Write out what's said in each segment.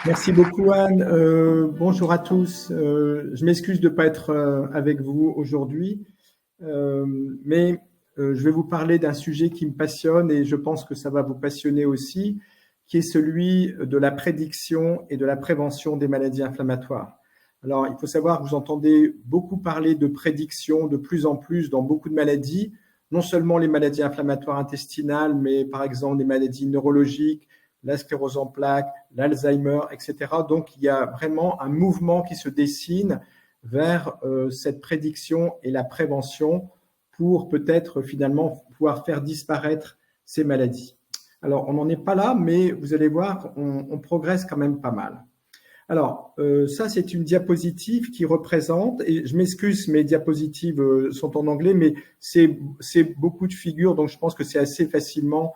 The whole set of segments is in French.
Merci beaucoup Anne. Bonjour à tous. Je m'excuse de ne pas être avec vous aujourd'hui, mais je vais vous parler d'un sujet qui me passionne et je pense que ça va vous passionner aussi, qui est celui de la prédiction et de la prévention des maladies inflammatoires. Alors, il faut savoir que vous entendez beaucoup parler de prédiction de plus en plus dans beaucoup de maladies, non seulement les maladies inflammatoires intestinales, mais par exemple des maladies neurologiques, la sclérose en plaques, l'Alzheimer, etc. Donc, il y a vraiment un mouvement qui se dessine vers cette prédiction et la prévention pour peut-être finalement pouvoir faire disparaître ces maladies. Alors, on n'en est pas là, mais vous allez voir, on progresse quand même pas mal. Alors, ça, c'est une diapositive qui représente, et je m'excuse, mes diapositives sont en anglais, mais c'est beaucoup de figures, donc je pense que c'est assez facilement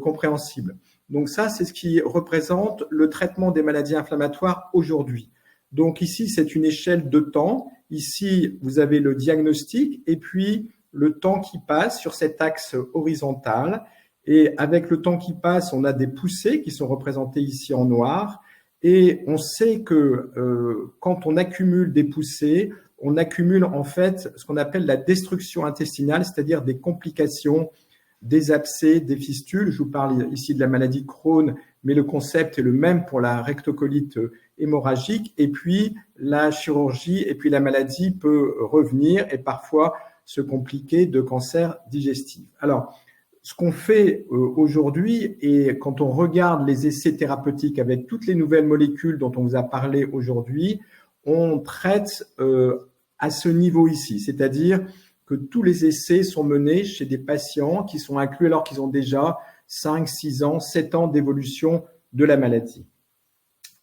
compréhensible. Donc ça, c'est ce qui représente le traitement des maladies inflammatoires aujourd'hui. Donc ici, c'est une échelle de temps. Ici, vous avez le diagnostic et puis le temps qui passe sur cet axe horizontal. Et avec le temps qui passe, on a des poussées qui sont représentées ici en noir. Et on sait que quand on accumule des poussées, on accumule en fait ce qu'on appelle la destruction intestinale, c'est-à-dire des complications, des abcès, des fistules. Je vous parle ici de la maladie de Crohn, mais le concept est le même pour la rectocolite hémorragique. Et puis la chirurgie, et puis la maladie peut revenir et parfois se compliquer de cancer digestif. Alors, ce qu'on fait aujourd'hui, et quand on regarde les essais thérapeutiques avec toutes les nouvelles molécules dont on vous a parlé aujourd'hui, on traite à ce niveau ici, c'est-à-dire que tous les essais sont menés chez des patients qui sont inclus alors qu'ils ont déjà 5, 6 ans, 7 ans d'évolution de la maladie.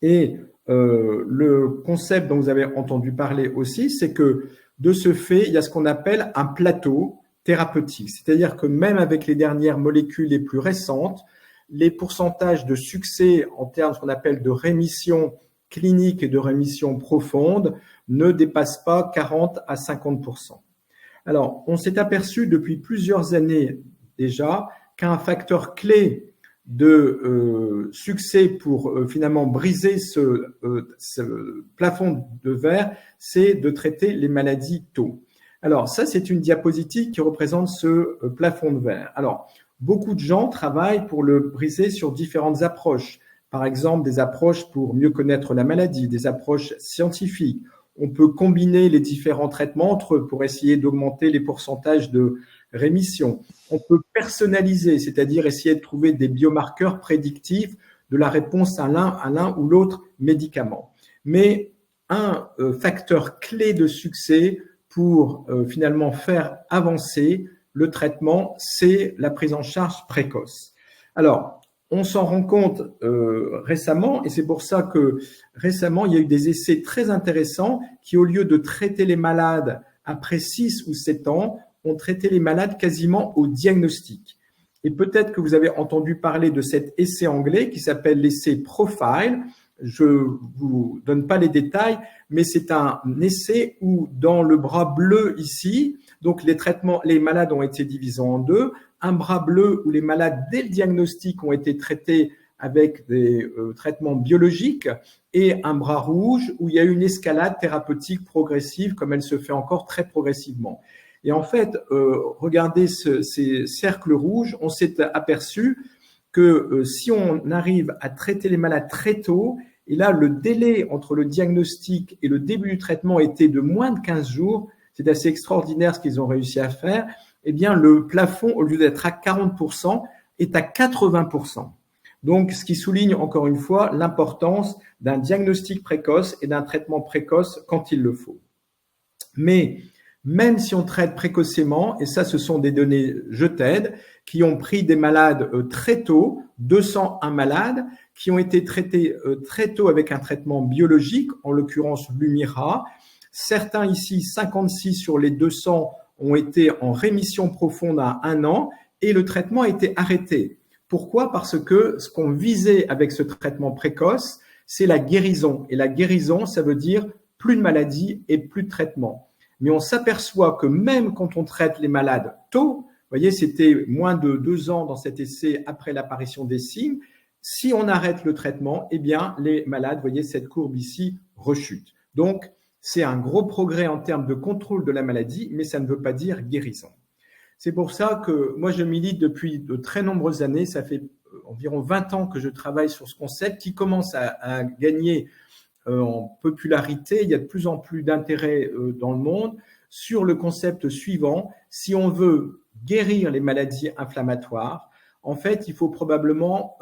Et le concept dont vous avez entendu parler aussi, c'est que de ce fait, il y a ce qu'on appelle un plateau thérapeutique. C'est-à-dire que même avec les dernières molécules les plus récentes, les pourcentages de succès en termes de ce qu'on appelle de rémission clinique et de rémission profonde ne dépassent pas 40 à 50%. Alors, on s'est aperçu depuis plusieurs années déjà qu'un facteur clé de succès pour finalement briser ce plafond de verre, c'est de traiter les maladies tôt. Alors, ça, c'est une diapositive qui représente ce plafond de verre. Alors, beaucoup de gens travaillent pour le briser sur différentes approches. Par exemple, des approches pour mieux connaître la maladie, des approches scientifiques. On peut combiner les différents traitements entre eux pour essayer d'augmenter les pourcentages de rémission. On peut personnaliser, c'est-à-dire essayer de trouver des biomarqueurs prédictifs de la réponse à l'un ou l'autre médicament. Mais un facteur clé de succès pour finalement faire avancer le traitement, c'est la prise en charge précoce. Alors, on s'en rend compte récemment, et c'est pour ça que récemment, il y a eu des essais très intéressants qui, au lieu de traiter les malades après 6 ou 7 ans, ont traité les malades quasiment au diagnostic. Et peut-être que vous avez entendu parler de cet essai anglais qui s'appelle l'essai Profile. Je ne vous donne pas les détails, mais c'est un essai où dans le bras bleu ici, donc les malades ont été divisés en deux, un bras bleu où les malades dès le diagnostic ont été traités avec des traitements biologiques et un bras rouge où il y a eu une escalade thérapeutique progressive comme elle se fait encore très progressivement. Et en fait, regardez ces cercles rouges, on s'est aperçu que si on arrive à traiter les malades très tôt, et là, le délai entre le diagnostic et le début du traitement était de moins de 15 jours, c'est assez extraordinaire ce qu'ils ont réussi à faire, eh bien, le plafond, au lieu d'être à 40%, est à 80%. Donc, ce qui souligne encore une fois l'importance d'un diagnostic précoce et d'un traitement précoce quand il le faut. Mais même si on traite précocement, et ça, ce sont des données Je t'aide, qui ont pris des malades très tôt, 201 malades, qui ont été traités très tôt avec un traitement biologique, en l'occurrence Lumira. Certains ici, 56 sur les 200, ont été en rémission profonde à 1 an et le traitement a été arrêté. Pourquoi ? Parce que ce qu'on visait avec ce traitement précoce, c'est la guérison. Et la guérison, ça veut dire plus de maladie et plus de traitement. Mais on s'aperçoit que même quand on traite les malades tôt, vous voyez, c'était moins de 2 ans dans cet essai après l'apparition des signes, Si on arrête le traitement, eh bien, les malades, vous voyez cette courbe ici, rechute. Donc, c'est un gros progrès en termes de contrôle de la maladie, mais ça ne veut pas dire guérison. C'est pour ça que moi, je milite depuis de très nombreuses années. Ça fait environ 20 ans que je travaille sur ce concept qui commence à gagner en popularité. Il y a de plus en plus d'intérêt dans le monde sur le concept suivant. Si on veut guérir les maladies inflammatoires, en fait, il faut probablement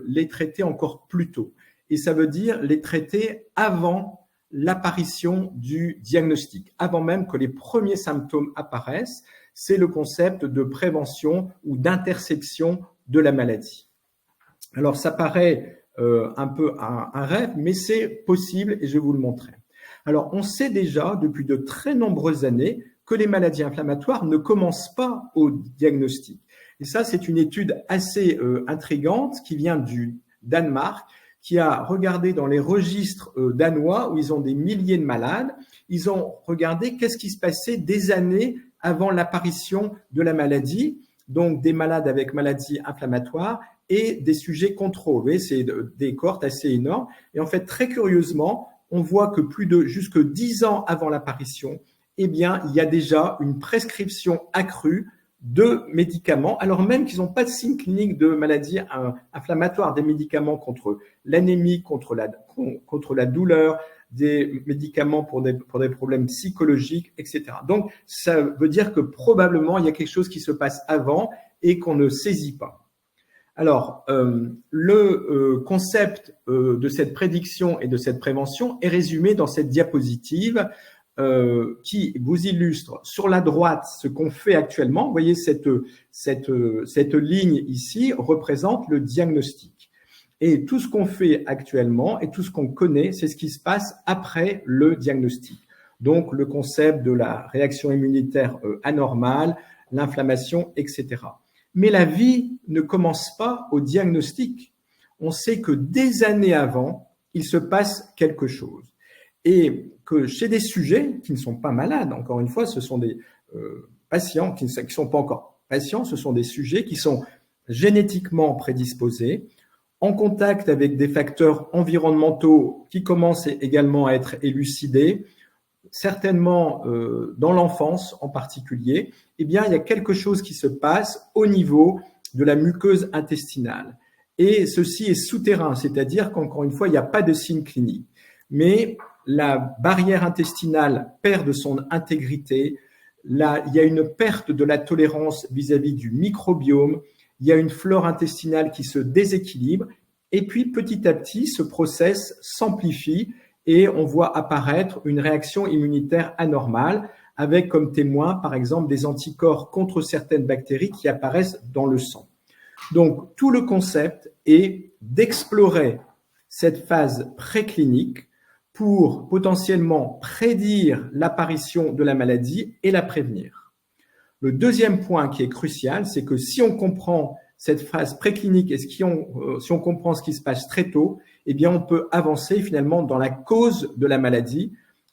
les traiter encore plus tôt. Et ça veut dire les traiter avant l'apparition du diagnostic, avant même que les premiers symptômes apparaissent. C'est le concept de prévention ou d'interception de la maladie. Alors, ça paraît un peu un rêve, mais c'est possible et je vais vous le montrer. Alors, on sait déjà depuis de très nombreuses années que les maladies inflammatoires ne commencent pas au diagnostic. Et ça, c'est une étude assez intrigante qui vient du Danemark, qui a regardé dans les registres danois où ils ont des milliers de malades. Ils ont regardé qu'est-ce qui se passait des années avant l'apparition de la maladie, donc des malades avec maladies inflammatoires et des sujets contrôlés. C'est des cohortes assez énormes. Et en fait, très curieusement, on voit que jusque 10 ans avant l'apparition, eh bien, il y a déjà une prescription accrue de médicaments, alors même qu'ils n'ont pas de signe clinique de maladies inflammatoires, des médicaments contre l'anémie, contre la douleur, des médicaments pour des problèmes psychologiques, etc. Donc, ça veut dire que probablement, il y a quelque chose qui se passe avant et qu'on ne saisit pas. Alors, le concept de cette prédiction et de cette prévention est résumé dans cette diapositive qui vous illustre sur la droite ce qu'on fait actuellement. Vous voyez, cette ligne ici représente le diagnostic. Et tout ce qu'on fait actuellement et tout ce qu'on connaît, c'est ce qui se passe après le diagnostic. Donc, le concept de la réaction immunitaire anormale, l'inflammation, etc. Mais la vie ne commence pas au diagnostic. On sait que des années avant, il se passe quelque chose. Et que chez des sujets qui ne sont pas malades, encore une fois, ce sont des patients qui ne sont pas encore patients, ce sont des sujets qui sont génétiquement prédisposés, en contact avec des facteurs environnementaux qui commencent également à être élucidés, certainement dans l'enfance en particulier, eh bien, il y a quelque chose qui se passe au niveau de la muqueuse intestinale. Et ceci est souterrain, c'est-à-dire qu'encore une fois, il n'y a pas de signe clinique. Mais la barrière intestinale perd de son intégrité, là, il y a une perte de la tolérance vis-à-vis du microbiome, il y a une flore intestinale qui se déséquilibre, et puis petit à petit, ce process s'amplifie et on voit apparaître une réaction immunitaire anormale avec comme témoin, par exemple, des anticorps contre certaines bactéries qui apparaissent dans le sang. Donc, tout le concept est d'explorer cette phase préclinique pour potentiellement prédire l'apparition de la maladie et la prévenir. Le deuxième point qui est crucial, c'est que si on comprend cette phase préclinique et si on comprend ce qui se passe très tôt, eh bien, on peut avancer finalement dans la cause de la maladie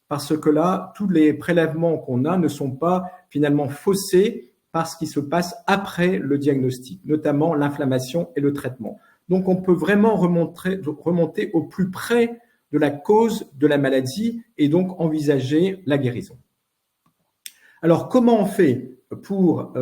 parce que là, tous les prélèvements qu'on a ne sont pas finalement faussés par ce qui se passe après le diagnostic, notamment l'inflammation et le traitement. Donc, on peut vraiment remonter au plus près de la cause de la maladie et donc envisager la guérison. Alors, comment on fait pour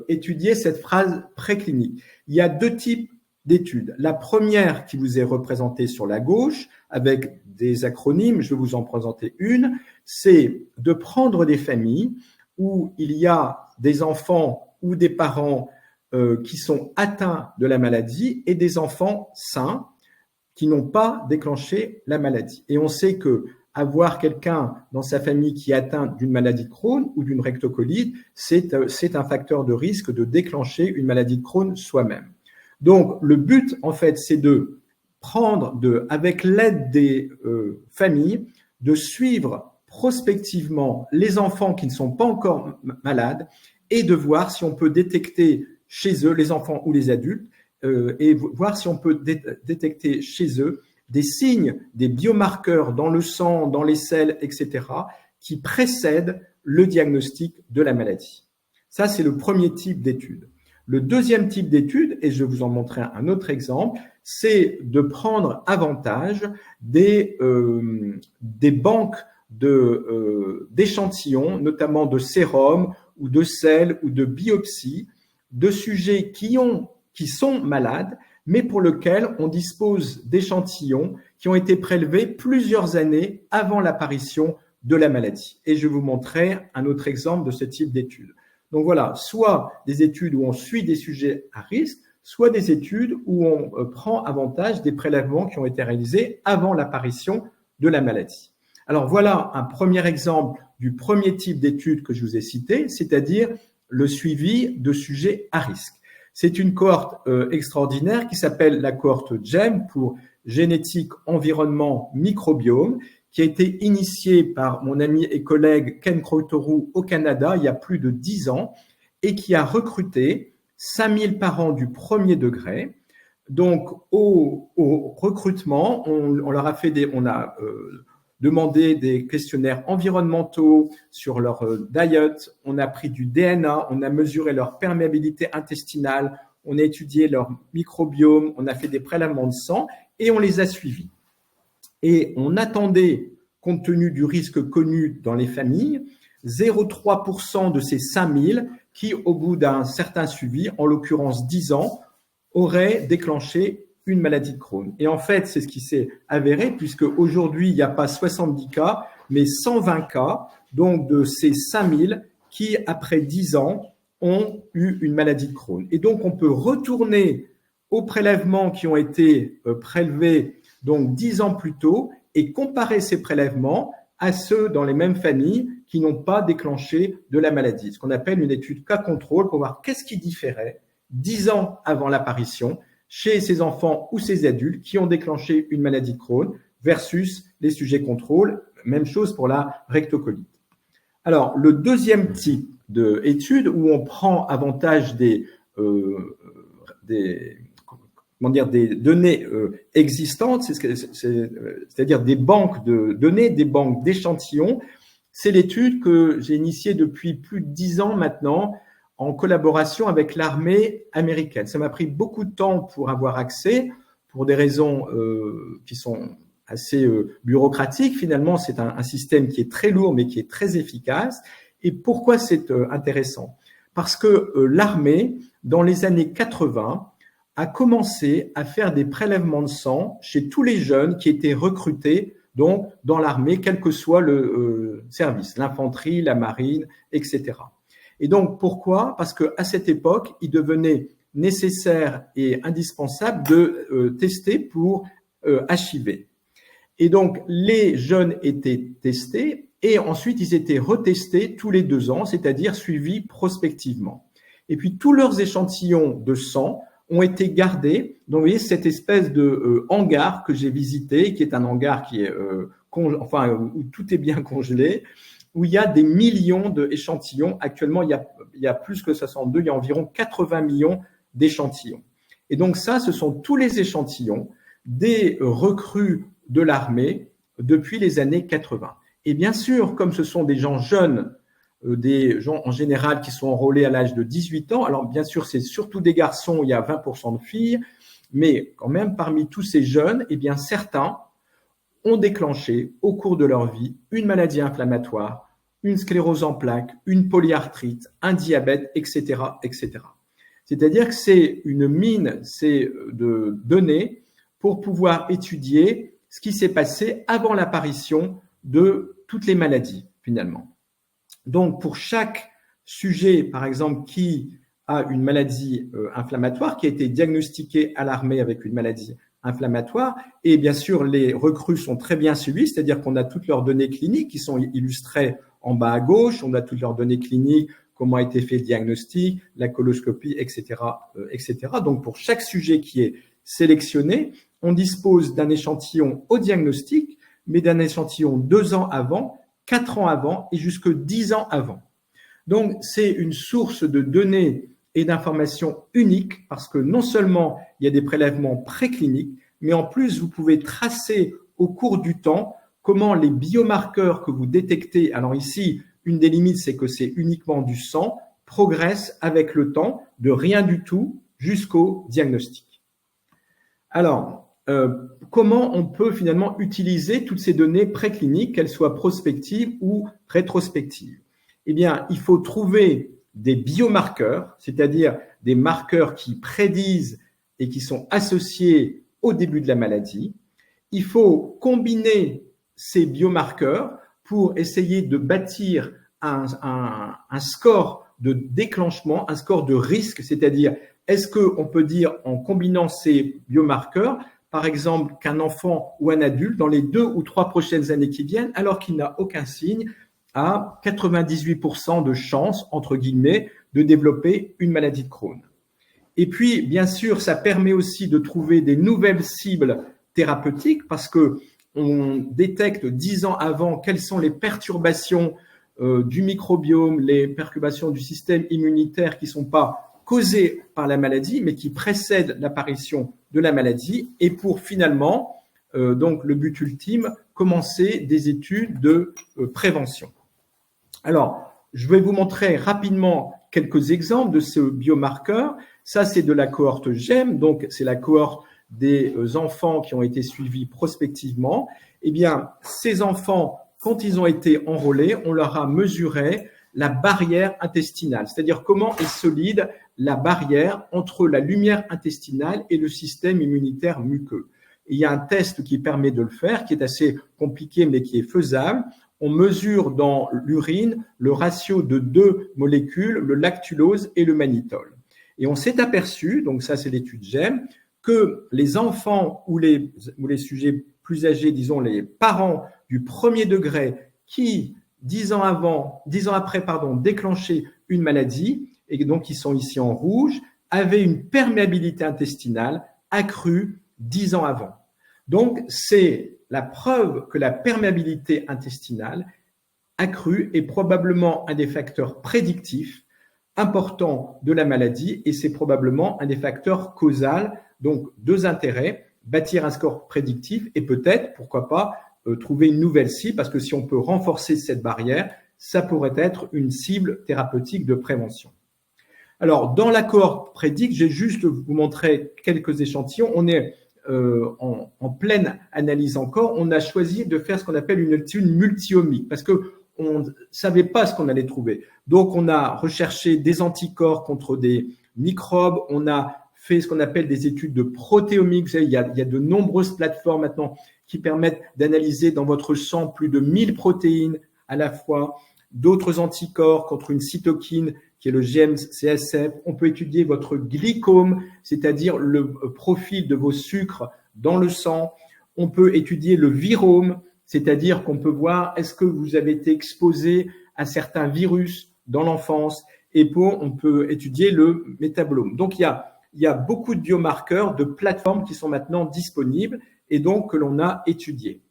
étudier cette phase préclinique? Il y a deux types d'études. La première qui vous est représentée sur la gauche avec des acronymes, je vais vous en présenter une, c'est de prendre des familles où il y a des enfants ou des parents qui sont atteints de la maladie et des enfants sains qui n'ont pas déclenché la maladie. Et on sait que avoir quelqu'un dans sa famille qui est atteint d'une maladie de Crohn ou d'une rectocolite, c'est un facteur de risque de déclencher une maladie de Crohn soi-même. Donc, le but, en fait, c'est de prendre, avec l'aide des familles, de suivre prospectivement les enfants qui ne sont pas encore malades et de voir si on peut détecter chez eux, les enfants ou les adultes, et voir si on peut détecter chez eux des signes, des biomarqueurs dans le sang, dans les selles, etc., qui précèdent le diagnostic de la maladie. Ça, c'est le premier type d'étude. Le deuxième type d'étude, et je vais vous en montrer un autre exemple, c'est de prendre avantage des banques d'échantillons, notamment de sérum ou de sel ou de biopsie, de sujets qui sont malades, mais pour lesquels on dispose d'échantillons qui ont été prélevés plusieurs années avant l'apparition de la maladie. Et je vais vous montrer un autre exemple de ce type d'étude. Donc voilà, soit des études où on suit des sujets à risque, soit des études où on prend avantage des prélèvements qui ont été réalisés avant l'apparition de la maladie. Alors voilà un premier exemple du premier type d'étude que je vous ai cité, c'est-à-dire le suivi de sujets à risque. C'est une cohorte extraordinaire qui s'appelle la cohorte GEM pour génétique, environnement, microbiome, qui a été initiée par mon ami et collègue Ken Croteroux au Canada il y a plus de 10 ans et qui a recruté 5000 parents du premier degré. Donc, au recrutement, on leur a fait demandé des questionnaires environnementaux sur leur diet, on a pris du DNA, on a mesuré leur perméabilité intestinale, on a étudié leur microbiome, on a fait des prélèvements de sang et on les a suivis. Et on attendait, compte tenu du risque connu dans les familles, 0,3% de ces 5000 qui, au bout d'un certain suivi, en l'occurrence 10 ans, auraient déclenché une maladie de Crohn. Et en fait, c'est ce qui s'est avéré, puisque aujourd'hui, il n'y a pas 70 cas, mais 120 cas, donc de ces 5000 qui, après 10 ans, ont eu une maladie de Crohn. Et donc, on peut retourner aux prélèvements qui ont été prélevés donc 10 ans plus tôt et comparer ces prélèvements à ceux dans les mêmes familles qui n'ont pas déclenché de la maladie. Ce qu'on appelle une étude cas contrôle pour voir qu'est-ce qui différait 10 ans avant l'apparition chez ces enfants ou ces adultes qui ont déclenché une maladie de Crohn versus les sujets contrôle. Même chose pour la rectocolite. Alors, le deuxième type d'étude où on prend avantage des données existantes, c'est-à-dire des banques de données, des banques d'échantillons, c'est l'étude que j'ai initiée depuis plus de 10 ans maintenant en collaboration avec l'armée américaine. Ça m'a pris beaucoup de temps pour avoir accès, pour des raisons qui sont assez bureaucratiques. Finalement, c'est un système qui est très lourd, mais qui est très efficace. Et pourquoi c'est intéressant? Parce que l'armée, dans les années 80, a commencé à faire des prélèvements de sang chez tous les jeunes qui étaient recrutés donc dans l'armée, quel que soit le service, l'infanterie, la marine, etc. Et donc, pourquoi? Parce qu'à cette époque, il devenait nécessaire et indispensable de tester pour HIV. Et donc, les jeunes étaient testés et ensuite, ils étaient retestés tous les 2 ans, c'est-à-dire suivis prospectivement. Et puis, tous leurs échantillons de sang ont été gardés. Donc, vous voyez, cette espèce de hangar que j'ai visité, qui est un hangar qui est, où tout est bien congelé, où il y a des millions d'échantillons. Actuellement, il y a plus que 62, il y a environ 80 millions d'échantillons. Et donc ça, ce sont tous les échantillons des recrues de l'armée depuis les années 80. Et bien sûr, comme ce sont des gens jeunes, des gens en général qui sont enrôlés à l'âge de 18 ans, alors bien sûr, c'est surtout des garçons, il y a 20% de filles, mais quand même, parmi tous ces jeunes, eh bien certains ont déclenché au cours de leur vie une maladie inflammatoire, une sclérose en plaques, une polyarthrite, un diabète, etc., etc. C'est-à-dire que c'est une mine de données pour pouvoir étudier ce qui s'est passé avant l'apparition de toutes les maladies, finalement. Donc, pour chaque sujet, par exemple, qui a une maladie inflammatoire, qui a été diagnostiqué à l'armée avec une maladie inflammatoire, et bien sûr, les recrues sont très bien suivies, c'est-à-dire qu'on a toutes leurs données cliniques qui sont illustrées en bas à gauche, on a toutes leurs données cliniques, comment a été fait le diagnostic, la coloscopie, etc., etc. Donc, pour chaque sujet qui est sélectionné, on dispose d'un échantillon au diagnostic, mais d'un échantillon 2 ans avant, 4 ans avant et jusque 10 ans avant. Donc, c'est une source de données et d'informations unique parce que non seulement il y a des prélèvements précliniques, mais en plus, vous pouvez tracer au cours du temps comment les biomarqueurs que vous détectez, alors ici, une des limites, c'est que c'est uniquement du sang, progresse avec le temps, de rien du tout jusqu'au diagnostic. Alors, comment on peut finalement utiliser toutes ces données précliniques, qu'elles soient prospectives ou rétrospectives? Eh bien, il faut trouver des biomarqueurs, c'est-à-dire des marqueurs qui prédisent et qui sont associés au début de la maladie. Il faut combiner ces biomarqueurs pour essayer de bâtir un score de déclenchement, un score de risque, c'est-à-dire est-ce qu'on peut dire en combinant ces biomarqueurs, par exemple qu'un enfant ou un adulte, dans les 2 ou 3 prochaines années qui viennent, alors qu'il n'a aucun signe, a 98% de chances, entre guillemets, de développer une maladie de Crohn. Et puis, bien sûr, ça permet aussi de trouver des nouvelles cibles thérapeutiques parce que on détecte 10 ans avant quelles sont les perturbations du microbiome, les perturbations du système immunitaire qui ne sont pas causées par la maladie, mais qui précèdent l'apparition de la maladie. Et pour finalement, donc le but ultime, commencer des études de prévention. Alors, je vais vous montrer rapidement quelques exemples de ce biomarqueur. Ça, c'est de la cohorte GEM, donc c'est la cohorte des enfants qui ont été suivis prospectivement. Eh bien, ces enfants, quand ils ont été enrôlés, on leur a mesuré la barrière intestinale, c'est-à-dire comment est solide la barrière entre la lumière intestinale et le système immunitaire muqueux. Et il y a un test qui permet de le faire, qui est assez compliqué, mais qui est faisable. On mesure dans l'urine le ratio de 2 molécules, le lactulose et le mannitol. Et on s'est aperçu, donc ça c'est l'étude GEM, que les enfants ou les sujets plus âgés, disons les parents du premier degré qui, 10 ans après, déclenchaient une maladie, et donc qui sont ici en rouge, avaient une perméabilité intestinale accrue 10 ans avant. Donc, c'est la preuve que la perméabilité intestinale accrue est probablement un des facteurs prédictifs importants de la maladie et c'est probablement un des facteurs causaux. Donc, 2 intérêts, bâtir un score prédictif et peut-être, pourquoi pas, trouver une nouvelle cible parce que si on peut renforcer cette barrière, ça pourrait être une cible thérapeutique de prévention. Alors, dans la cohorte prédict, j'ai juste vous montrer quelques échantillons. On est en pleine analyse encore. On a choisi de faire ce qu'on appelle une étude multi-omique parce que on ne savait pas ce qu'on allait trouver. Donc, on a recherché des anticorps contre des microbes. On a fait ce qu'on appelle des études de protéomique. Vous savez, il y a de nombreuses plateformes maintenant qui permettent d'analyser dans votre sang plus de 1000 protéines à la fois, d'autres anticorps contre une cytokine qui est le GM-CSF. On peut étudier votre glycome, c'est-à-dire le profil de vos sucres dans le sang. On peut étudier le virome, c'est-à-dire qu'on peut voir est-ce que vous avez été exposé à certains virus dans l'enfance. Et on peut étudier le métabolome. Donc, il y a beaucoup de biomarqueurs, de plateformes qui sont maintenant disponibles et donc que l'on a étudiés.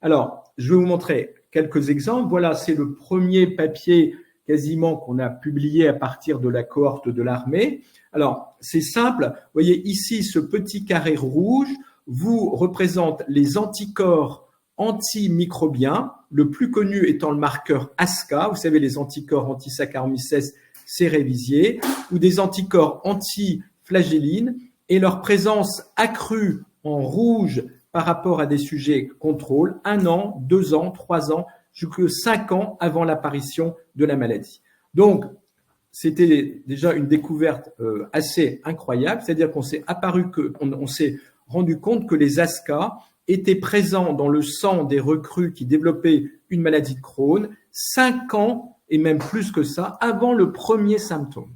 Alors, je vais vous montrer quelques exemples. Voilà, c'est le premier papier quasiment qu'on a publié à partir de la cohorte de l'armée. Alors, c'est simple. Vous voyez ici, ce petit carré rouge vous représente les anticorps antimicrobiens, le plus connu étant le marqueur ASCA, vous savez, les anticorps anti-Saccharomyces cerevisiae, ou des anticorps anti-flagellines, et leur présence accrue en rouge par rapport à des sujets contrôle, 1 an, 2 ans, 3 ans, jusqu'à 5 ans avant l'apparition de la maladie. Donc, c'était déjà une découverte assez incroyable, c'est-à-dire qu'on s'est rendu compte que les ASCA étaient présents dans le sang des recrues qui développaient une maladie de Crohn 5 ans, et même plus que ça, avant le premier symptôme.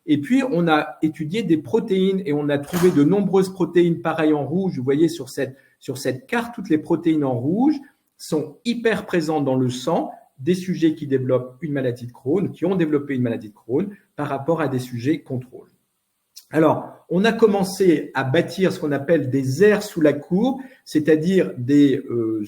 Et puis, on a étudié des protéines et on a trouvé de nombreuses protéines pareilles en rouge. Vous voyez sur cette carte, toutes les protéines en rouge sont hyper présentes dans le sang des sujets qui développent une maladie de Crohn, qui ont développé une maladie de Crohn par rapport à des sujets contrôle. Alors, on a commencé à bâtir ce qu'on appelle des aires sous la courbe, c'est-à-dire des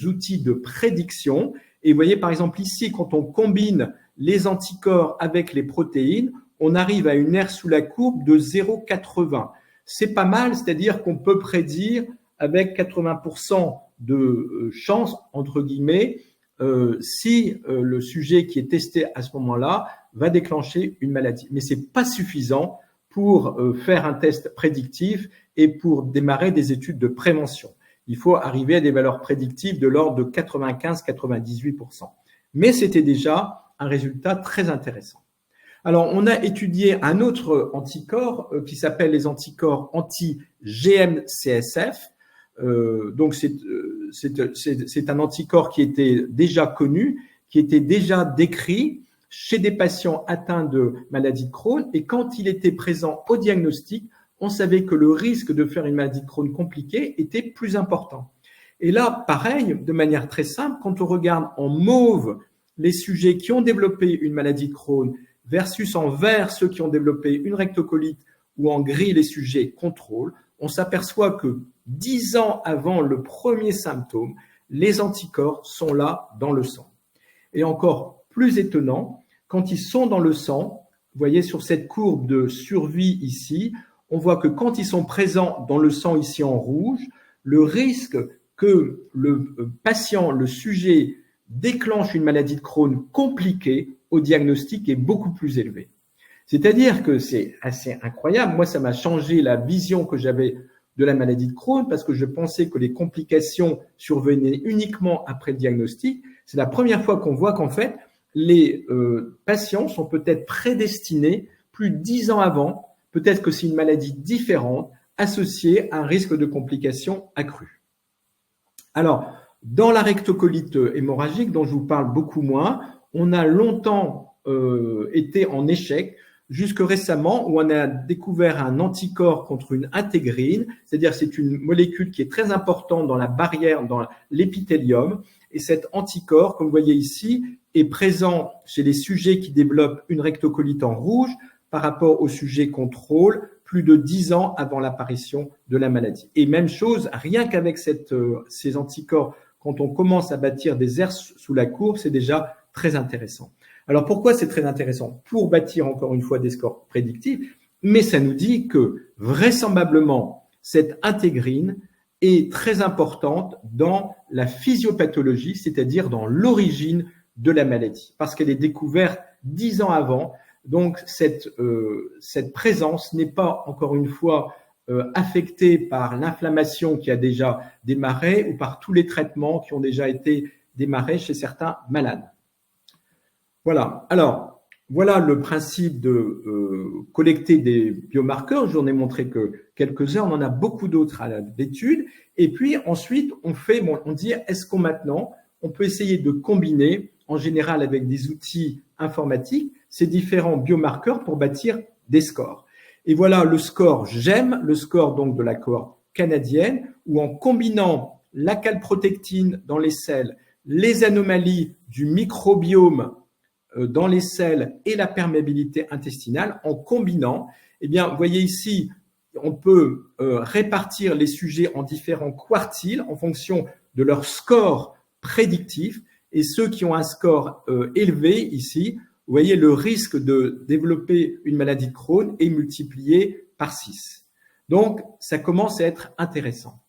outils de prédiction. Et vous voyez, par exemple, ici, quand on combine les anticorps avec les protéines, on arrive à une aire sous la courbe de 0,80. C'est pas mal, c'est-à-dire qu'on peut prédire avec 80% de chance, entre guillemets, si le sujet qui est testé à ce moment-là va déclencher une maladie. Mais c'est pas suffisant pour faire un test prédictif et pour démarrer des études de prévention. Il faut arriver à des valeurs prédictives de l'ordre de 95-98%. Mais c'était déjà un résultat très intéressant. Alors, on a étudié un autre anticorps qui s'appelle les anticorps anti-GM-CSF. Donc, c'est un anticorps qui était déjà connu, qui était déjà décrit chez des patients atteints de maladie de Crohn. Et quand il était présent au diagnostic, on savait que le risque de faire une maladie de Crohn compliquée était plus important. Et là, pareil, de manière très simple, quand on regarde en mauve les sujets qui ont développé une maladie de Crohn versus en vert ceux qui ont développé une rectocolite ou en gris les sujets contrôle, on s'aperçoit que 10 ans avant le premier symptôme, les anticorps sont là dans le sang. Et encore plus étonnant, quand ils sont dans le sang, vous voyez sur cette courbe de survie ici, on voit que quand ils sont présents dans le sang ici en rouge, le risque que le patient, le sujet, déclenche une maladie de Crohn compliquée au diagnostic est beaucoup plus élevé. C'est-à-dire que c'est assez incroyable. Moi, ça m'a changé la vision que j'avais de la maladie de Crohn parce que je pensais que les complications survenaient uniquement après le diagnostic. C'est la première fois qu'on voit qu'en fait, les patients sont peut-être prédestinés plus de 10 ans avant. Peut-être que c'est une maladie différente associée à un risque de complications accru. Alors, dans la rectocolite hémorragique, dont je vous parle beaucoup moins, on a longtemps été en échec, jusque récemment où on a découvert un anticorps contre une intégrine, c'est-à-dire c'est une molécule qui est très importante dans la barrière, dans l'épithélium, et cet anticorps, comme vous voyez ici, est présent chez les sujets qui développent une rectocolite en rouge par rapport aux sujets contrôle, plus de 10 ans avant l'apparition de la maladie. Et même chose, rien qu'avec ces anticorps, quand on commence à bâtir des aires sous la courbe, c'est déjà très intéressant. Alors pourquoi c'est très intéressant? Pour bâtir encore une fois des scores prédictifs, mais ça nous dit que vraisemblablement cette intégrine est très importante dans la physiopathologie, c'est-à-dire dans l'origine de la maladie, parce qu'elle est découverte 10 ans avant. Donc cette présence n'est pas encore une fois affectée par l'inflammation qui a déjà démarré ou par tous les traitements qui ont déjà été démarrés chez certains malades. Voilà. Alors, voilà le principe de collecter des biomarqueurs. Je vous en ai montré que quelques-uns. On en a beaucoup d'autres à l'étude. Et puis ensuite, on dit, est-ce qu'on maintenant, on peut essayer de combiner, en général avec des outils informatiques, ces différents biomarqueurs pour bâtir des scores. Et voilà le score GEM, le score donc de la cohorte canadienne, où en combinant la calprotectine dans les selles, les anomalies du microbiome dans les selles et la perméabilité intestinale, en combinant, eh bien, vous voyez ici, on peut répartir les sujets en différents quartiles en fonction de leur score prédictif, et ceux qui ont un score élevé ici, vous voyez, le risque de développer une maladie de Crohn est multiplié par 6. Donc, ça commence à être intéressant.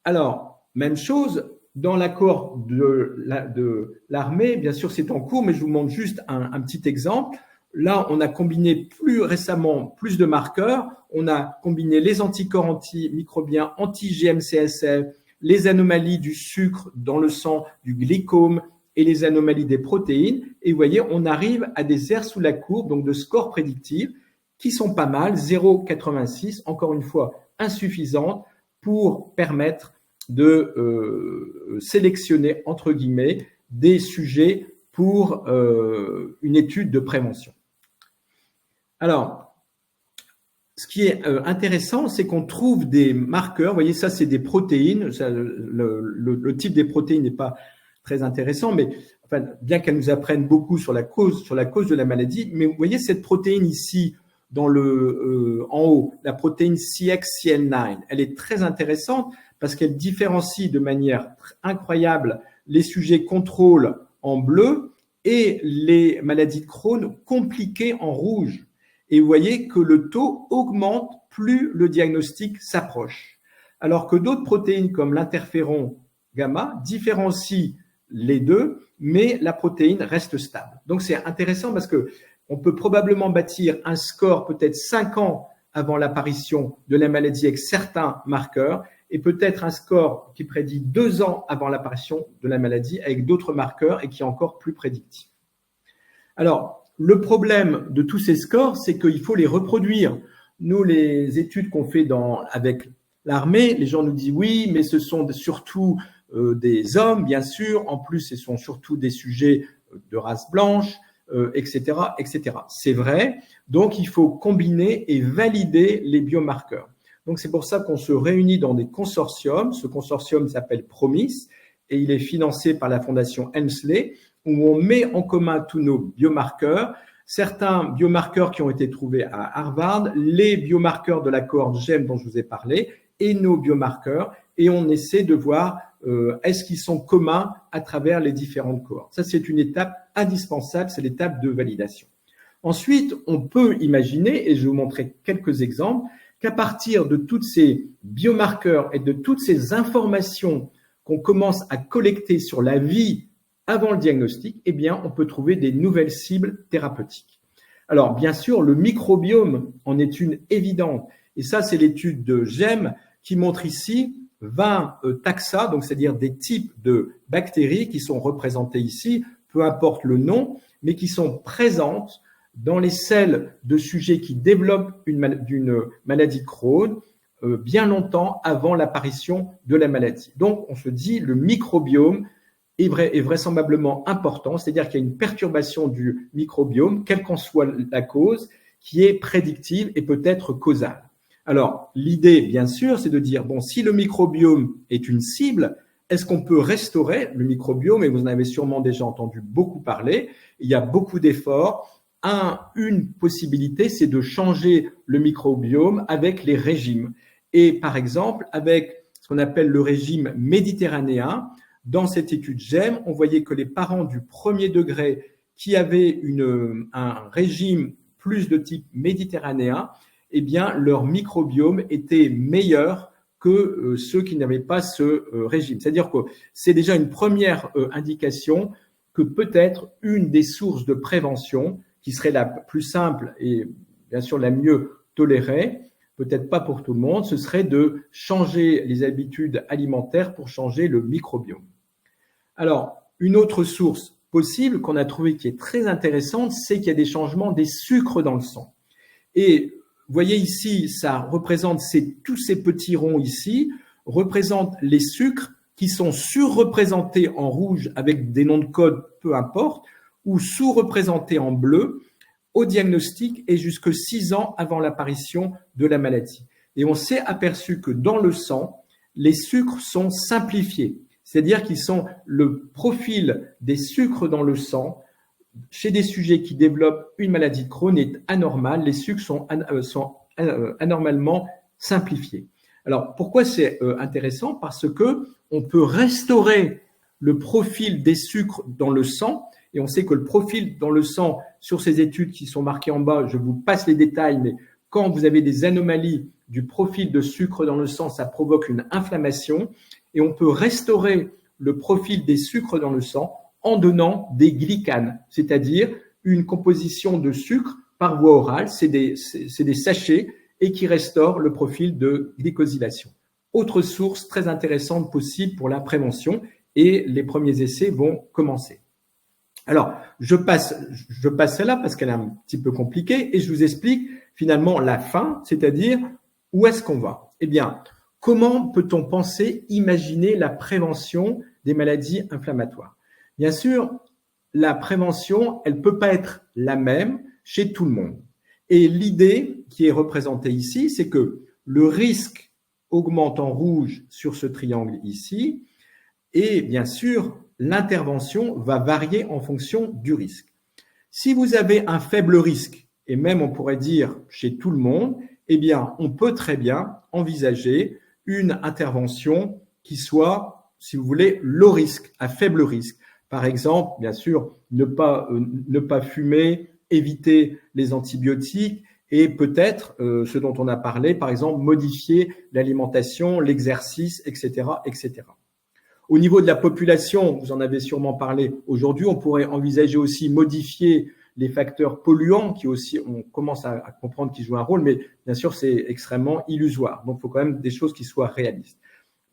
Alors, même chose, dans la cohorte de l'armée, bien sûr, c'est en cours, mais je vous montre juste un petit exemple. Là, on a combiné plus récemment plus de marqueurs. On a combiné les anticorps antimicrobiens, anti-GM-CSF, les anomalies du sucre dans le sang, du glycome, et les anomalies des protéines. Et vous voyez, on arrive à des aires sous la courbe, donc de scores prédictifs, qui sont pas mal, 0,86, encore une fois, insuffisantes pour permettre de sélectionner, entre guillemets, des sujets pour une étude de prévention. Alors, ce qui est intéressant, c'est qu'on trouve des marqueurs. Vous voyez, ça, c'est des protéines. Ça, le type des protéines n'est pas très intéressant, mais enfin, bien qu'elle nous apprenne beaucoup sur la cause de la maladie, mais vous voyez cette protéine ici en haut, la protéine CXCL9, elle est très intéressante parce qu'elle différencie de manière incroyable les sujets contrôle en bleu et les maladies de Crohn compliquées en rouge. Et vous voyez que le taux augmente plus le diagnostic s'approche. Alors que d'autres protéines comme l'interféron gamma différencient les deux, mais la protéine reste stable. Donc, c'est intéressant parce que on peut probablement bâtir un score peut-être 5 ans avant l'apparition de la maladie avec certains marqueurs et peut-être un score qui prédit 2 ans avant l'apparition de la maladie avec d'autres marqueurs et qui est encore plus prédictif. Alors, le problème de tous ces scores, c'est qu'il faut les reproduire. Nous, les études qu'on fait avec l'armée, les gens nous disent oui, mais ce sont surtout des hommes, bien sûr. En plus, ce sont surtout des sujets de race blanche, etc., etc. C'est vrai. Donc, il faut combiner et valider les biomarqueurs. Donc, c'est pour ça qu'on se réunit dans des consortiums. Ce consortium s'appelle PROMIS et il est financé par la fondation Helmsley, où on met en commun tous nos biomarqueurs, certains biomarqueurs qui ont été trouvés à Harvard, les biomarqueurs de la cohorte GEM dont je vous ai parlé, et nos biomarqueurs, et on essaie de voir est-ce qu'ils sont communs à travers les différentes cohortes. Ça, c'est une étape indispensable, c'est l'étape de validation. Ensuite, on peut imaginer, et je vais vous montrer quelques exemples, qu'à partir de tous ces biomarqueurs et de toutes ces informations qu'on commence à collecter sur la vie avant le diagnostic, eh bien, on peut trouver des nouvelles cibles thérapeutiques. Alors, bien sûr, le microbiome en est une évidente. Et ça, c'est l'étude de GEM qui montre ici 20 taxa, donc c'est-à-dire des types de bactéries qui sont représentées ici, peu importe le nom, mais qui sont présentes dans les selles de sujets qui développent une maladie Crohn bien longtemps avant l'apparition de la maladie. Donc, on se dit le microbiome est vraisemblablement important, c'est-à-dire qu'il y a une perturbation du microbiome, quelle qu'en soit la cause, qui est prédictive et peut-être causale. Alors, l'idée, bien sûr, c'est de dire, bon, si le microbiome est une cible, est-ce qu'on peut restaurer le microbiome? Et vous en avez sûrement déjà entendu beaucoup parler. Il y a beaucoup d'efforts. Une possibilité, c'est de changer le microbiome avec les régimes. Et par exemple, avec ce qu'on appelle le régime méditerranéen, dans cette étude GEM, on voyait que les parents du premier degré qui avaient un régime plus de type méditerranéen, eh bien, leur microbiome était meilleur que ceux qui n'avaient pas ce régime. C'est-à-dire que c'est déjà une première indication que peut-être une des sources de prévention, qui serait la plus simple et bien sûr la mieux tolérée, peut-être pas pour tout le monde, ce serait de changer les habitudes alimentaires pour changer le microbiome. Alors, une autre source possible qu'on a trouvée qui est très intéressante, c'est qu'il y a des changements des sucres dans le sang. Et vous voyez ici, ça représente tous ces petits ronds ici, représentent les sucres qui sont surreprésentés en rouge avec des noms de code, peu importe, ou sous-représentés en bleu au diagnostic et jusque 6 ans avant l'apparition de la maladie. Et on s'est aperçu que dans le sang, les sucres sont simplifiés, c'est-à-dire qu'ils sont le profil des sucres dans le sang. Chez des sujets qui développent une maladie de Crohn est anormal, les sucres sont anormalement simplifiés. Alors, pourquoi c'est intéressant? Parce que on peut restaurer le profil des sucres dans le sang, et on sait que le profil dans le sang, sur ces études qui sont marquées en bas, je vous passe les détails, mais quand vous avez des anomalies du profil de sucre dans le sang, ça provoque une inflammation, et on peut restaurer le profil des sucres dans le sang en donnant des glycanes, c'est-à-dire une composition de sucre par voie orale, c'est des sachets et qui restaurent le profil de glycosylation. Autre source très intéressante possible pour la prévention et les premiers essais vont commencer. Alors, je passe celle-là parce qu'elle est un petit peu compliquée et je vous explique finalement la fin, c'est-à-dire où est-ce qu'on va? Eh bien, comment peut-on penser, imaginer la prévention des maladies inflammatoires? Bien sûr, la prévention, elle ne peut pas être la même chez tout le monde. Et l'idée qui est représentée ici, c'est que le risque augmente en rouge sur ce triangle ici, et bien sûr, l'intervention va varier en fonction du risque. Si vous avez un faible risque, et même on pourrait dire chez tout le monde, eh bien, on peut très bien envisager une intervention qui soit, si vous voulez, low risque, à faible risque. Par exemple, bien sûr, ne pas fumer, éviter les antibiotiques et peut-être, ce dont on a parlé, par exemple, modifier l'alimentation, l'exercice, etc., etc. Au niveau de la population, vous en avez sûrement parlé aujourd'hui, on pourrait envisager aussi modifier les facteurs polluants qui aussi, on commence à comprendre qu'ils jouent un rôle, mais bien sûr, c'est extrêmement illusoire. Donc, il faut quand même des choses qui soient réalistes.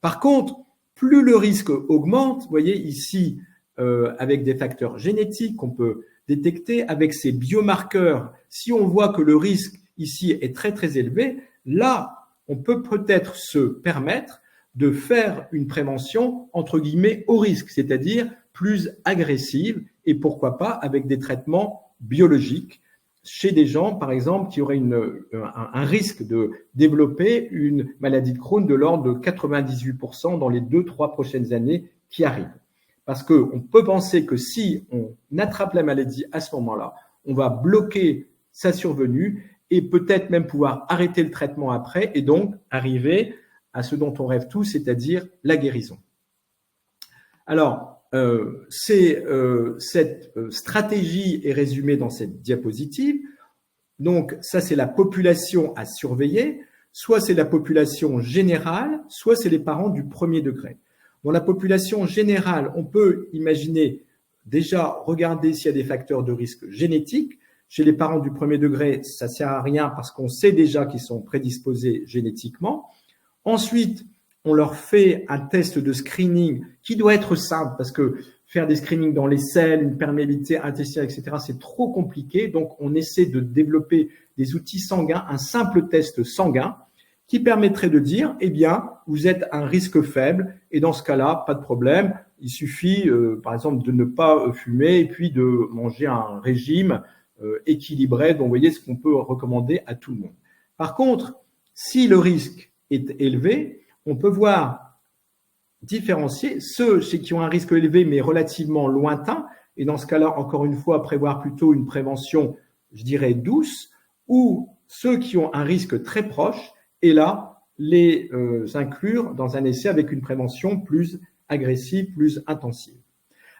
Par contre, plus le risque augmente, vous voyez ici, avec des facteurs génétiques qu'on peut détecter, avec ces biomarqueurs, si on voit que le risque ici est très, très élevé, là, on peut peut-être se permettre de faire une prévention, entre guillemets, au risque, c'est-à-dire plus agressive et pourquoi pas avec des traitements biologiques chez des gens, par exemple, qui auraient un risque de développer une maladie de Crohn de l'ordre de 98% dans les 2-3 prochaines années qui arrivent. Parce qu'on peut penser que si on attrape la maladie à ce moment-là, on va bloquer sa survenue et peut-être même pouvoir arrêter le traitement après et donc arriver à ce dont on rêve tous, c'est-à-dire la guérison. Alors, cette stratégie est résumée dans cette diapositive. Donc, ça, c'est la population à surveiller. Soit c'est la population générale, soit c'est les parents du premier degré. Dans la population générale, on peut imaginer déjà regarder s'il y a des facteurs de risque génétiques. Chez les parents du premier degré, ça ne sert à rien parce qu'on sait déjà qu'ils sont prédisposés génétiquement. Ensuite, on leur fait un test de screening qui doit être simple parce que faire des screenings dans les selles, une perméabilité intestinale, etc., c'est trop compliqué. Donc, on essaie de développer des outils sanguins, un simple test sanguin qui permettrait de dire, eh bien, vous êtes à un risque faible et dans ce cas-là, pas de problème. Il suffit, par exemple, de ne pas fumer et puis de manger un régime équilibré. Donc, vous voyez ce qu'on peut recommander à tout le monde. Par contre, si le risque est élevé, on peut voir différencier ceux qui ont un risque élevé mais relativement lointain, et dans ce cas-là, encore une fois, prévoir plutôt une prévention, je dirais, douce, ou ceux qui ont un risque très proche, et là, les inclure dans un essai avec une prévention plus agressive, plus intensive.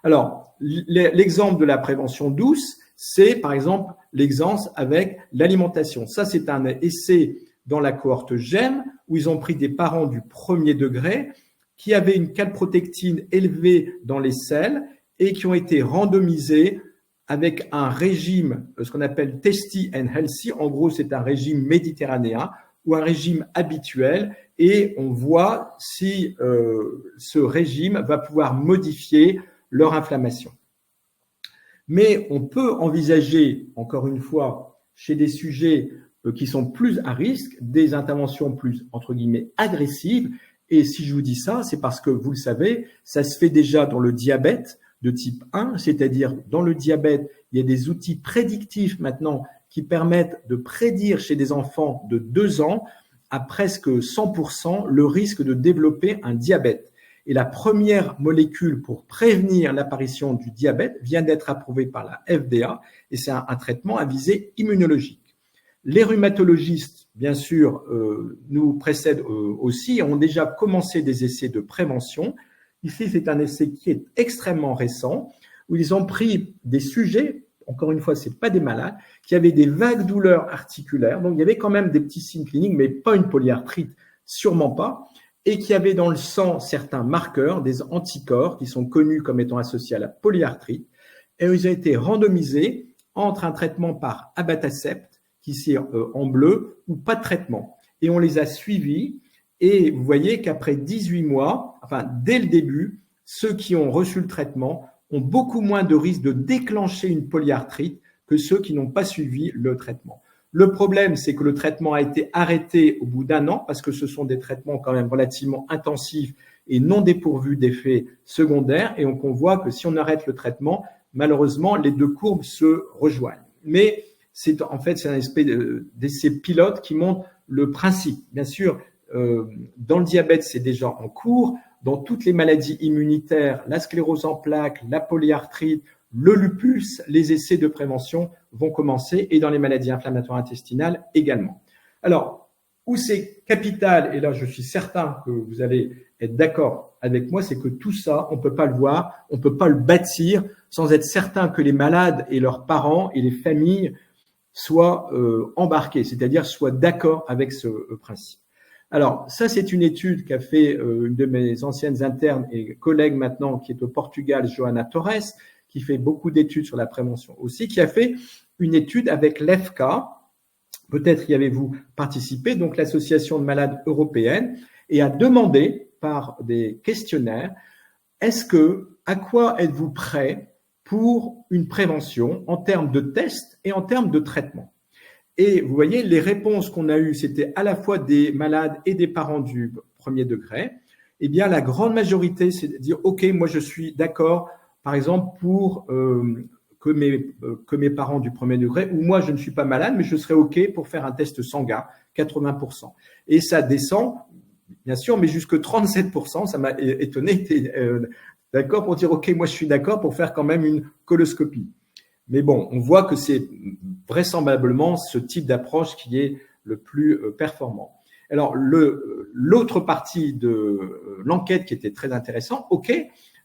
Alors, l'exemple de la prévention douce, c'est par exemple l'exemple avec l'alimentation. Ça, c'est un essai dans la cohorte GEM, où ils ont pris des parents du premier degré qui avaient une calprotectine élevée dans les selles et qui ont été randomisés avec un régime, ce qu'on appelle Tasty and Healthy. En gros, c'est un régime méditerranéen ou un régime habituel et on voit si ce régime va pouvoir modifier leur inflammation. Mais on peut envisager, encore une fois, chez des sujets qui sont plus à risque, des interventions plus, entre guillemets, agressives. Et si je vous dis ça, c'est parce que, vous le savez, ça se fait déjà dans le diabète de type 1, c'est-à-dire dans le diabète, il y a des outils prédictifs maintenant qui permettent de prédire chez des enfants de 2 ans à presque 100% le risque de développer un diabète. Et la première molécule pour prévenir l'apparition du diabète vient d'être approuvée par la FDA et c'est un traitement à visée immunologique. Les rhumatologistes, bien sûr, nous précèdent aussi et ont déjà commencé des essais de prévention. Ici, c'est un essai qui est extrêmement récent, où ils ont pris des sujets, encore une fois, ce n'est pas des malades, qui avaient des vagues douleurs articulaires. Donc, il y avait quand même des petits signes cliniques, mais pas une polyarthrite, sûrement pas, et qui avaient dans le sang certains marqueurs, des anticorps qui sont connus comme étant associés à la polyarthrite. Et ils ont été randomisés entre un traitement par abatacept, qui ici en bleu, ou pas de traitement. Et on les a suivis et vous voyez qu'après 18 mois, enfin dès le début, ceux qui ont reçu le traitement ont beaucoup moins de risque de déclencher une polyarthrite que ceux qui n'ont pas suivi le traitement. Le problème, c'est que le traitement a été arrêté au bout d'1 an parce que ce sont des traitements quand même relativement intensifs et non dépourvus d'effets secondaires. Et donc on voit que si on arrête le traitement, malheureusement, les deux courbes se rejoignent. Mais c'est un espèce d'essai pilote qui montre le principe. Bien sûr, dans le diabète, c'est déjà en cours. Dans toutes les maladies immunitaires, la sclérose en plaques, la polyarthrite, le lupus, les essais de prévention vont commencer et dans les maladies inflammatoires intestinales également. Alors, où c'est capital, et là je suis certain que vous allez être d'accord avec moi, c'est que tout ça, on ne peut pas le voir, on ne peut pas le bâtir sans être certain que les malades et leurs parents et les familles soient embarqués, c'est-à-dire soient d'accord avec ce principe. Alors, ça, c'est une étude qu'a fait une de mes anciennes internes et collègues maintenant, qui est au Portugal, Joana Torres, qui fait beaucoup d'études sur la prévention aussi, qui a fait une étude avec l'EFCA, peut-être y avez-vous participé, donc l'association de malades européenne, et a demandé par des questionnaires, à quoi êtes-vous prêt pour une prévention en termes de tests et en termes de traitement? Et vous voyez, les réponses qu'on a eues, c'était à la fois des malades et des parents du premier degré. Eh bien, la grande majorité, c'est de dire, OK, moi, je suis d'accord, par exemple, pour que mes parents du premier degré, ou moi, je ne suis pas malade, mais je serais OK pour faire un test sanguin, 80%. Et ça descend, bien sûr, mais jusque 37%, ça m'a étonné, d'accord pour dire, OK, moi, je suis d'accord pour faire quand même une coloscopie. Mais bon, on voit que c'est vraisemblablement ce type d'approche qui est le plus performant. Alors, l'autre partie de l'enquête qui était très intéressante, OK,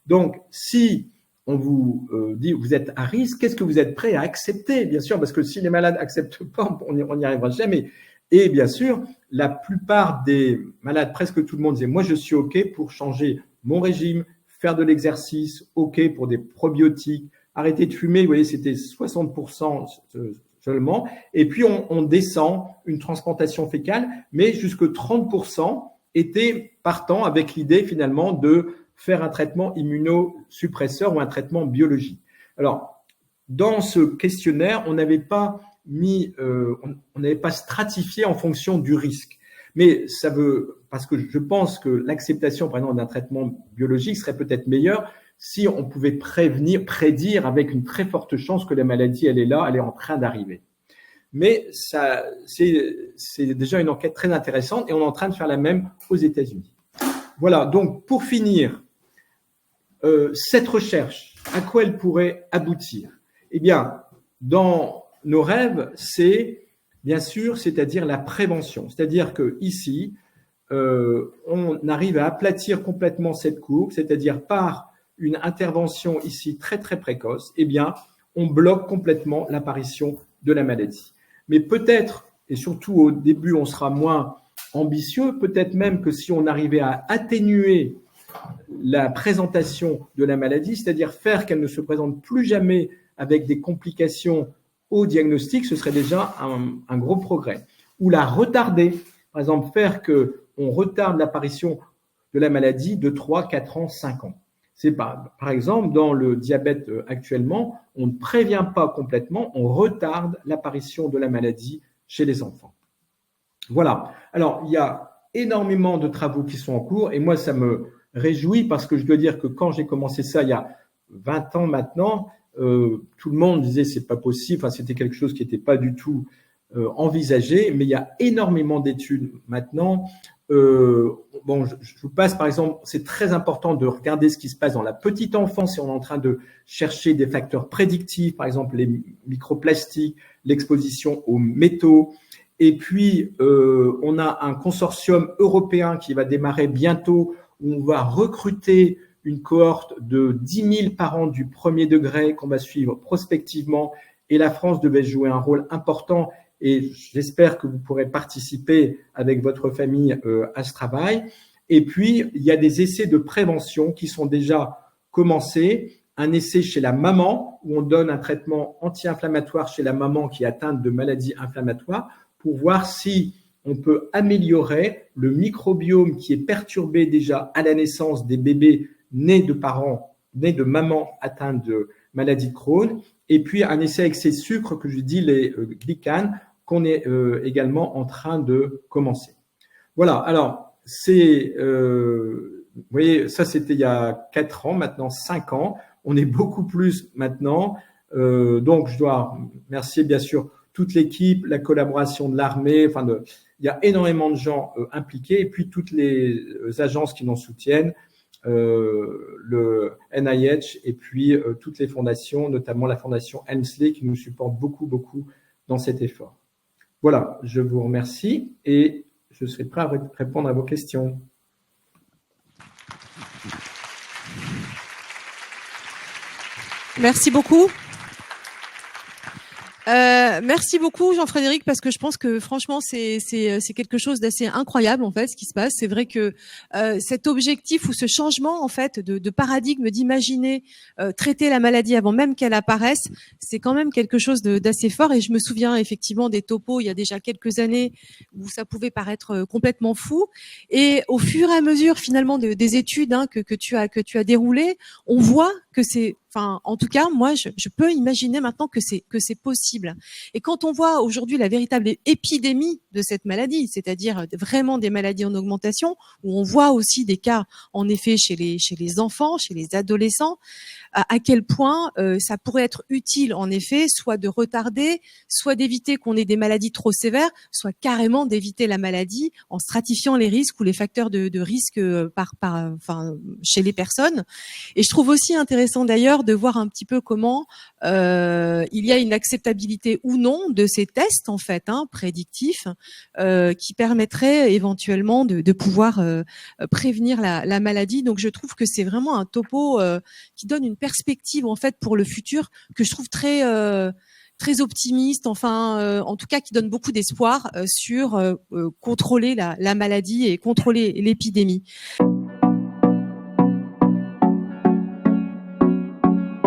donc si on vous dit vous êtes à risque, qu'est-ce que vous êtes prêt à accepter? Bien sûr, parce que si les malades n'acceptent pas, on n'y arrivera jamais. Et bien sûr, la plupart des malades, presque tout le monde disait, moi je suis OK pour changer mon régime, faire de l'exercice, OK pour des probiotiques, arrêter de fumer, vous voyez, c'était 60% seulement. Et puis, on descend une transplantation fécale, mais jusque 30% étaient partants avec l'idée, finalement, de faire un traitement immunosuppresseur ou un traitement biologique. Alors, dans ce questionnaire, on n'avait pas stratifié en fonction du risque. Mais parce que je pense que l'acceptation, par exemple, d'un traitement biologique serait peut-être meilleure si on pouvait prédire avec une très forte chance que la maladie, elle est là, elle est en train d'arriver. Mais ça, c'est déjà une enquête très intéressante et on est en train de faire la même aux États-Unis. Voilà, donc pour finir, cette recherche, à quoi elle pourrait aboutir? Eh bien, dans nos rêves, c'est bien sûr, c'est-à-dire la prévention. C'est-à-dire que ici, on arrive à aplatir complètement cette courbe, c'est-à-dire par une intervention ici très très précoce, eh bien, on bloque complètement l'apparition de la maladie. Mais peut-être, et surtout au début, on sera moins ambitieux, peut-être même que si on arrivait à atténuer la présentation de la maladie, c'est-à-dire faire qu'elle ne se présente plus jamais avec des complications au diagnostic, ce serait déjà un gros progrès. Ou la retarder, par exemple, faire qu'on retarde l'apparition de la maladie de 3, 4 ans, 5 ans. C'est par exemple, dans le diabète actuellement, on ne prévient pas complètement, on retarde l'apparition de la maladie chez les enfants. Voilà. Alors, il y a énormément de travaux qui sont en cours et moi, ça me réjouit parce que je dois dire que quand j'ai commencé ça il y a 20 ans maintenant, tout le monde disait c'est pas possible, enfin, c'était quelque chose qui n'était pas du tout envisagé, mais il y a énormément d'études maintenant. Bon, je vous passe par exemple, c'est très important de regarder ce qui se passe dans la petite enfance et on est en train de chercher des facteurs prédictifs, par exemple les microplastiques, l'exposition aux métaux. Et puis, on a un consortium européen qui va démarrer bientôt où on va recruter une cohorte de 10 000 parents du premier degré qu'on va suivre prospectivement et la France devait jouer un rôle important et j'espère que vous pourrez participer avec votre famille à ce travail. Et puis, il y a des essais de prévention qui sont déjà commencés. Un essai chez la maman où on donne un traitement anti-inflammatoire chez la maman qui est atteinte de maladies inflammatoires pour voir si on peut améliorer le microbiome qui est perturbé déjà à la naissance des bébés nés de mamans atteintes de maladie de Crohn. Et puis, un essai avec ces sucres que je dis, les glycanes, qu'on est également en train de commencer. Voilà, alors, vous voyez, ça c'était il y a 4 ans, maintenant 5 ans. On est beaucoup plus maintenant. Donc, je dois remercier bien sûr toute l'équipe, la collaboration de l'armée. Enfin, il y a énormément de gens impliqués et puis toutes les agences qui nous soutiennent, le NIH et puis toutes les fondations, notamment la fondation Helmsley qui nous supporte beaucoup, beaucoup dans cet effort. Voilà, je vous remercie et je serai prêt à répondre à vos questions. Merci beaucoup. Merci beaucoup Jean-Frédéric, parce que je pense que franchement c'est quelque chose d'assez incroyable en fait ce qui se passe. C'est vrai que cet objectif ou ce changement en fait de paradigme, d'imaginer traiter la maladie avant même qu'elle apparaisse, c'est quand même quelque chose d'assez fort. Et je me souviens effectivement des topos il y a déjà quelques années où ça pouvait paraître complètement fou. Et au fur et à mesure finalement des études que tu as déroulées, on voit que c'est, enfin, en tout cas, moi, je peux imaginer maintenant que c'est possible. Et quand on voit aujourd'hui la véritable épidémie de cette maladie, c'est-à-dire vraiment des maladies en augmentation, où on voit aussi des cas, en effet, chez les enfants, chez les adolescents, à quel point ça pourrait être utile, en effet, soit de retarder, soit d'éviter qu'on ait des maladies trop sévères, soit carrément d'éviter la maladie en stratifiant les risques ou les facteurs de risque enfin, chez les personnes. Et je trouve aussi intéressant d'ailleurs de voir un petit peu comment il y a une acceptabilité ou non de ces tests en fait prédictifs qui permettraient éventuellement de pouvoir prévenir la maladie. Donc je trouve que c'est vraiment un topo qui donne une perspective en fait pour le futur que je trouve très optimiste, enfin en tout cas qui donne beaucoup d'espoir sur contrôler la maladie et contrôler l'épidémie.